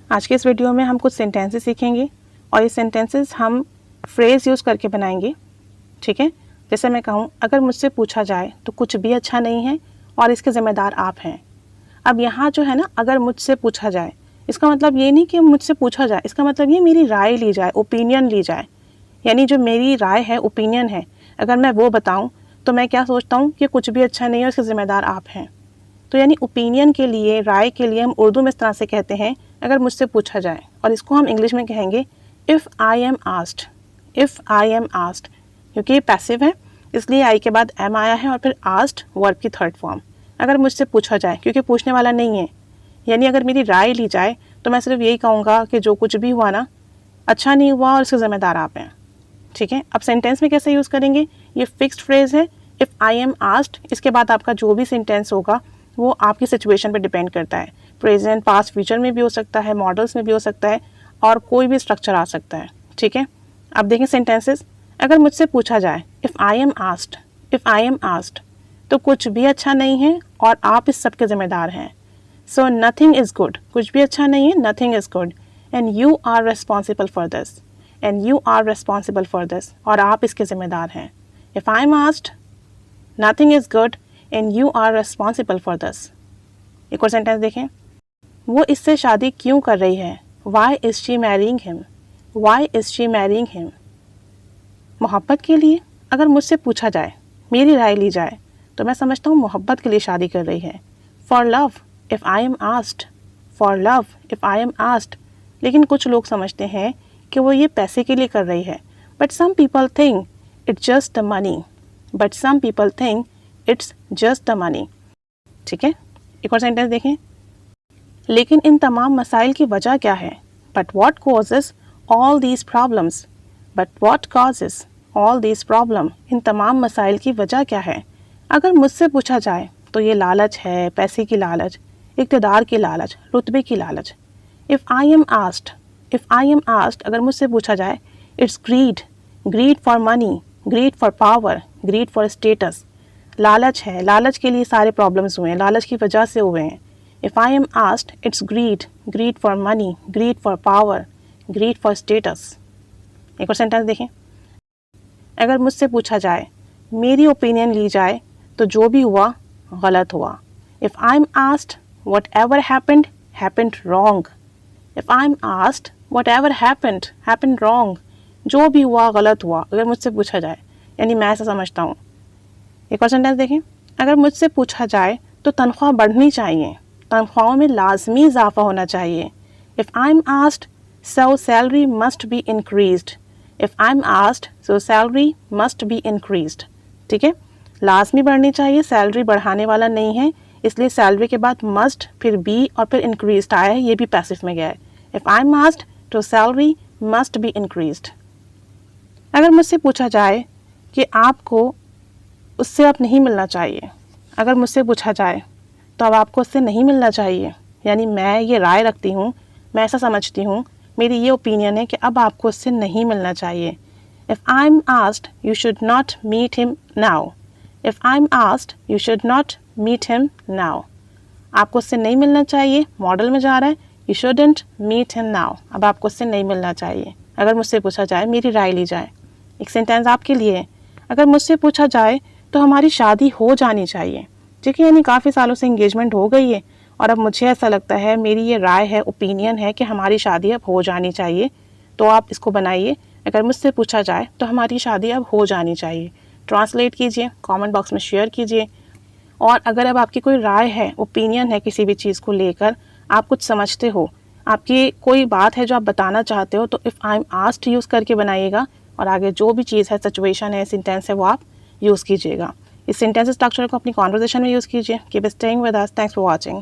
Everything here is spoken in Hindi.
आज के इस वीडियो में हम कुछ सेंटेंसेस सीखेंगे और ये सेंटेंसेस हम फ्रेज़ यूज़ करके बनाएंगे, ठीक है। जैसे मैं कहूँ, अगर मुझसे पूछा जाए तो कुछ भी अच्छा नहीं है और इसके ज़िम्मेदार आप हैं। अब यहाँ जो है ना, अगर मुझसे पूछा जाए, इसका मतलब ये नहीं कि मुझसे पूछा जाए, इसका मतलब ये मेरी राय ली जाए, ओपिनियन ली जाए। यानी जो मेरी राय है, ओपिनियन है, अगर मैं वो बताऊँ तो मैं क्या सोचता हूँ कि कुछ भी अच्छा नहीं है, इसके ज़िम्मेदार आप हैं। तो यानी ओपिनियन के लिए, राय के लिए हम उर्दू में इस तरह से कहते हैं, अगर मुझसे पूछा जाए, और इसको हम इंग्लिश में कहेंगे if I am asked. If I am asked, क्योंकि ये पैसिव है इसलिए आई के बाद एम आया है और फिर आस्क्ड वर्ब की थर्ड फॉर्म। अगर मुझसे पूछा जाए, क्योंकि पूछने वाला नहीं है, यानी अगर मेरी राय ली जाए तो मैं सिर्फ यही कहूँगा कि जो कुछ भी हुआ ना, अच्छा नहीं हुआ और इसके ज़िम्मेदार आप हैं, ठीक है। अब सेंटेंस में कैसे यूज़ करेंगे, ये फिक्स्ड फ्रेज़ है इफ़ आई एम आस्क्ड। इसके बाद आपका जो भी सेंटेंस होगा वो आपकी सिचुएशन पे डिपेंड करता है। प्रेजेंट, पास्ट, फ्यूचर में भी हो सकता है, मॉडल्स में भी हो सकता है और कोई भी स्ट्रक्चर आ सकता है, ठीक है। अब देखें सेंटेंसेस। अगर मुझसे पूछा जाए if I am asked, if I am asked, तो कुछ भी अच्छा नहीं है और आप इस सब के ज़िम्मेदार हैं। सो नथिंग इज़ गुड, कुछ भी अच्छा नहीं है, nothing is good, and you are responsible for this, and you are responsible for this, और आप इसके ज़िम्मेदार हैं। If I am asked, nothing is good and you are responsible for this. एक और सेंटेंस देखें। वो इससे शादी क्यों कर रही है, why is she marrying him, why is she marrying him. मोहब्बत के लिए अगर मुझसे पूछा जाए, मेरी राय ली जाए, तो मैं समझता हूँ मोहब्बत के लिए शादी कर रही है। For love if I am asked, for love if I am asked. लेकिन कुछ लोग समझते हैं कि वो ये पैसे के लिए कर रही है। But some people think it's just the money, but some people think it's just the money, ठीक है। एक और सेंटेंस देखें। लेकिन इन तमाम मसाइल की वजह क्या है, but what causes all these problems, but what causes all these problem. इन तमाम मसाइल की वजह क्या है। अगर मुझसे पूछा जाए तो ये लालच है, पैसे की लालच, इक़्तिदार की लालच, रुतबे की लालच। If I am asked, if I am asked, अगर मुझसे पूछा जाए, it's greed, greed for money, greed for power, greed for status. लालच है, लालच के लिए सारे प्रॉब्लम्स हुए हैं, लालच की वजह से हुए हैं। If I am asked, it's greed, greed for money, greed for power, greed for status. एक और सेंटेंस देखें। अगर मुझसे पूछा जाए, मेरी ओपिनियन ली जाए, तो जो भी हुआ गलत हुआ। If I am asked, what ever happened, happened wrong. If I am asked, what ever happened, happened wrong. जो भी हुआ गलत हुआ, अगर मुझसे पूछा जाए, यानी मैं ऐसा समझता हूँ। एक और सेंटेंस देखें। अगर मुझसे पूछा जाए तो तनख्वाह बढ़नी चाहिए, तनख्वाहों में लाजमी इजाफा होना चाहिए। If I am asked, so salary must be increased. If I am asked, so salary must be increased, ठीक है। लाजमी बढ़नी चाहिए, सैलरी बढ़ाने वाला नहीं है, इसलिए सैलरी के बाद मस्ट, फिर बी और फिर इंक्रीज्ड आया है, ये भी पैसिव में गया है। इफ़ आई एम आस्क्ड, तो सैलरी मस्ट बी इंक्रीज्ड। अगर मुझसे पूछा जाए कि आपको उससे अब नहीं मिलना चाहिए, अगर मुझसे पूछा जाए तो अब आपको उससे नहीं मिलना चाहिए, यानी मैं ये राय रखती हूँ, मैं ऐसा समझती हूँ, मेरी ये ओपिनियन है कि अब आपको उससे नहीं मिलना चाहिए। If I am asked, you should not meet him now. If I am asked, you should not meet him now. आपको उससे नहीं मिलना चाहिए, मॉडल में जा रहा है, you shouldn't meet him now, अब आपको उससे नहीं मिलना चाहिए। अगर मुझसे पूछा जाए, मेरी राय ली जाए। एक सेंटेंस आपके लिए है। अगर मुझसे पूछा जाए तो हमारी शादी हो जानी चाहिए, ठीक है। यानी काफ़ी सालों से इंगेजमेंट हो गई है और अब मुझे ऐसा लगता है, मेरी ये राय है, ओपिनियन है कि हमारी शादी अब हो जानी चाहिए। तो आप इसको बनाइए, अगर मुझसे पूछा जाए तो हमारी शादी अब हो जानी चाहिए। ट्रांसलेट कीजिए, कमेंट बॉक्स में शेयर कीजिए। और अगर अब आपकी कोई राय है, ओपिनियन है किसी भी चीज़ को लेकर, आप कुछ समझते हो, आपकी कोई बात है जो आप बताना चाहते हो, तो if I am asked use करके बनाइएगा और आगे जो भी चीज़ है, सिचुएशन है, सेंटेंस है, वो आप यूज़ कीजिएगा। इस सेंटेंस स्ट्रक्चर को अपनी कॉन्वर्सेशन में यूज़ कीजिए। Keep staying with us. Thanks for watching.